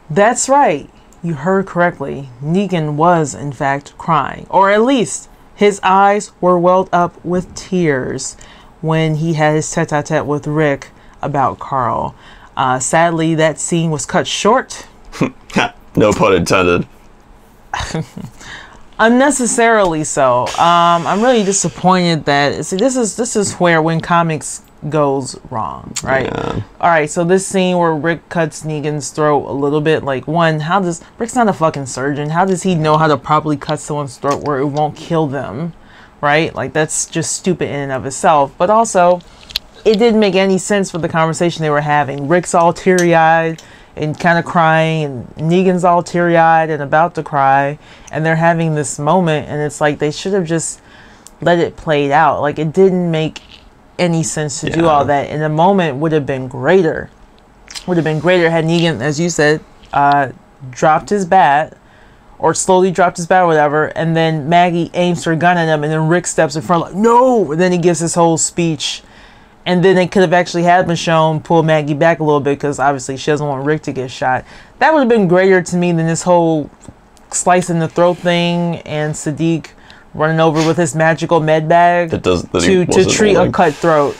That's right. You heard correctly. Negan was, in fact, crying. Or at least, his eyes were welled up with tears when he had his tete-a-tete with Rick about Carl. Sadly, that scene was cut short. No pun intended. Unnecessarily so. I'm really disappointed that... See, this is where when comics goes wrong, right? Yeah. All right, so this scene where Rick cuts Negan's throat a little bit, like, one, how does... Rick's not a fucking surgeon. How does he know how to properly cut someone's throat where it won't kill them, right? Like, that's just stupid in and of itself. But also, it didn't make any sense for the conversation they were having. Rick's all teary-eyed and kind of crying, and Negan's all teary-eyed and about to cry, and they're having this moment, and it's like they should have just let it play out. Like, it didn't make any sense to do all that, and the moment would have been greater. Would have been greater had Negan, as you said, dropped his bat, or slowly dropped his bat or whatever, and then Maggie aims her gun at him, and then Rick steps in front like, no! And then he gives his whole speech, and then it could have actually had Michonne pull Maggie back a little bit, because obviously she doesn't want Rick to get shot. That would have been greater to me than this whole slicing the throat thing, and Sadiq running over with his magical med bag to treat a cut throat.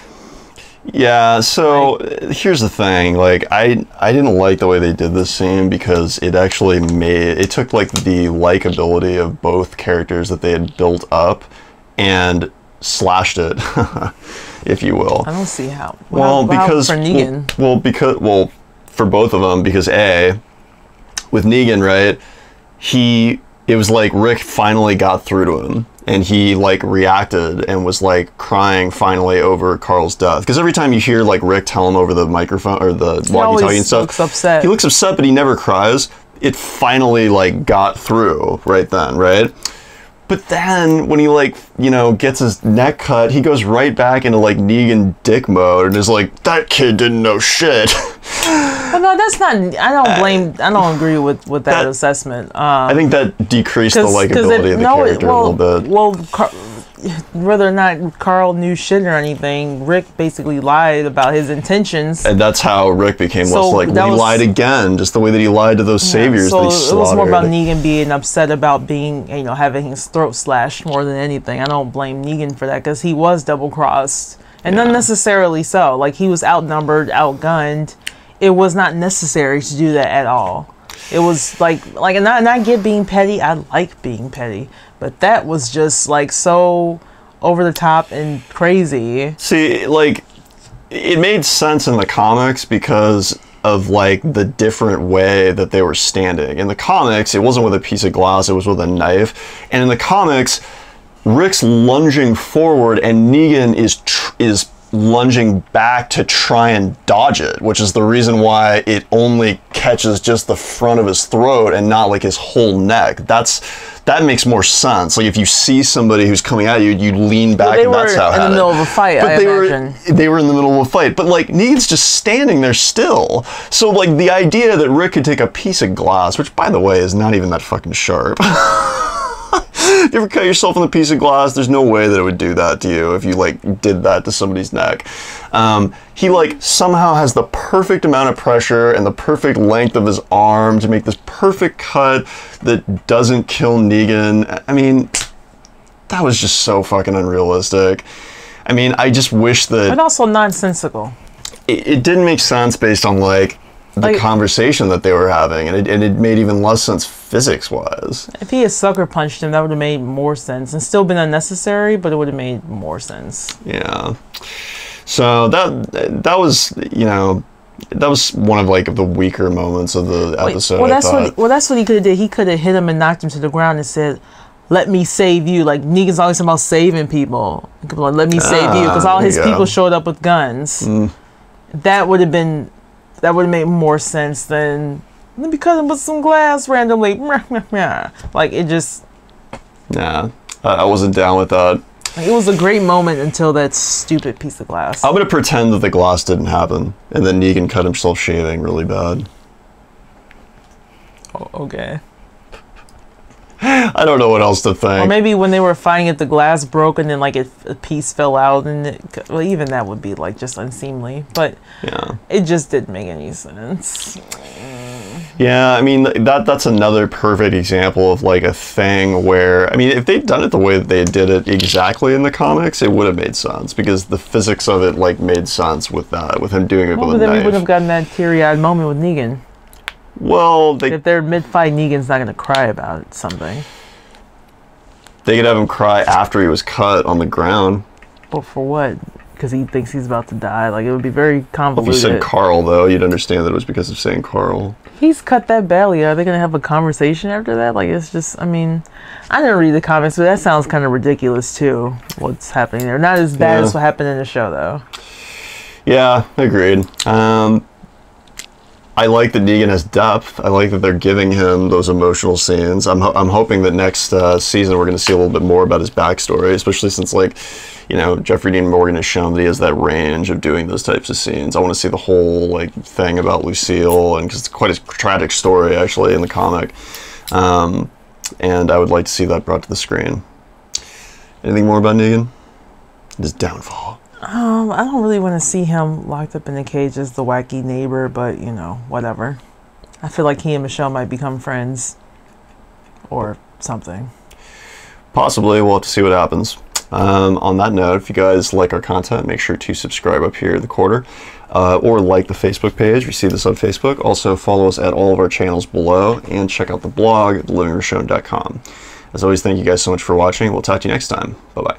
Yeah, so here's the thing, like, I didn't like the way they did this scene, because it actually it took like the likability of both characters that they had built up and slashed it, if you will. I don't see how. Well, because for Negan. Well, for both of them, because with Negan, right, it was like Rick finally got through to him, and he like reacted and was like crying finally over Carl's death. Because every time you hear like Rick tell him over the microphone or the walkie-talkie and stuff, looks upset. He looks upset, but he never cries. It finally like got through right then, right? But then when he like, you know, gets his neck cut, he goes right back into like Negan dick mode and is like, that kid didn't know shit. Well, no, that's not. I don't agree with that assessment. I think that decreased the likability of the character a little bit. Well, whether or not Carl knew shit or anything, Rick basically lied about his intentions. And that's how Rick became less like, he lied again, just the way that he lied to those saviors that he slaughtered. It was more about Negan being upset about being, you know, having his throat slashed more than anything. I don't blame Negan for that, because he was double-crossed. And unnecessarily so. Like, he was outnumbered, outgunned. It was not necessary to do that at all. It was like, and I get being petty. I like being petty, but that was just like so over the top and crazy. See, like, it made sense in the comics because of like the different way that they were standing. In the comics, it wasn't with a piece of glass; it was with a knife. And in the comics, Rick's lunging forward, and Negan is lunging back to try and dodge it, which is the reason why it only catches just the front of his throat and not like his whole neck. That makes more sense. Like, if you see somebody who's coming at you, you lean back, and that's how it happened. They were in the middle of a fight, I imagine. They were in the middle of a fight, but like Negan's just standing there still. So like the idea that Rick could take a piece of glass, which by the way is not even that fucking sharp. You ever cut yourself on a piece of glass? There's no way that it would do that to you if you like did that to somebody's neck. He like somehow has the perfect amount of pressure and the perfect length of his arm to make this perfect cut that doesn't kill Negan. I mean, that was just so fucking unrealistic. I mean, I just wish that... But also nonsensical. It didn't make sense based on like the conversation that they were having, and it made even less sense physics-wise. If he had sucker punched him, that would have made more sense, and still been unnecessary, but it would have made more sense. Yeah. So that was, you know, that was one of like the weaker moments of the episode. Well, that's what he could have did. He could have hit him and knocked him to the ground and said, "Let me save you." Like, Negan's always about saving people. Like, let me save you, because all his people showed up with guns. That would have been. That would have made more sense than, let me cut him with some glass randomly. Like, it just... Nah, I wasn't down with that. It was a great moment until that stupid piece of glass. I'm going to pretend that the glass didn't happen, and then Negan cut himself shaving really bad. Oh, okay. I don't know what else to think. Or maybe when they were fighting it, the glass broke and then like a piece fell out, and well, even that would be like just unseemly. But yeah, it just didn't make any sense. Yeah, I mean, that's another perfect example of like a thing where, I mean, if they'd done it the way that they did it exactly in the comics, it would have made sense because the physics of it like made sense with that, with him doing it with a But then we knife. would have gotten that teary-eyed moment with Negan. Well, If they're mid-fight, Negan's not going to cry about something. they could have him cry after he was cut on the ground. But for what? Because he thinks he's about to die. Like, it would be very convoluted. If you said Carl, though, you'd understand that it was because of saying Carl. He's cut that badly. Are they going to have a conversation after that? Like, it's just, I mean, I didn't read the comics, but that sounds kind of ridiculous, too, what's happening there. Not as bad as what happened in the show, though. Yeah, agreed. I like that Negan has depth. I like that they're giving him those emotional scenes. I'm hoping that next season we're going to see a little bit more about his backstory, especially since, like, you know, Jeffrey Dean Morgan has shown that he has that range of doing those types of scenes. I want to see the whole, like, thing about Lucille, and because it's quite a tragic story, actually, in the comic. And I would like to see that brought to the screen. Anything more about Negan? His downfall. I don't really want to see him locked up in a cage as the wacky neighbor, but, you know, whatever. I feel like he and Michelle might become friends or something. Possibly. We'll have to see what happens. On that note, if you guys like our content, make sure to subscribe up here in the corner, or like the Facebook page. We see this on Facebook. Also, follow us at all of our channels below, and check out the blog at thelivingroomshow.com. As always, thank you guys so much for watching. We'll talk to you next time. Bye-bye.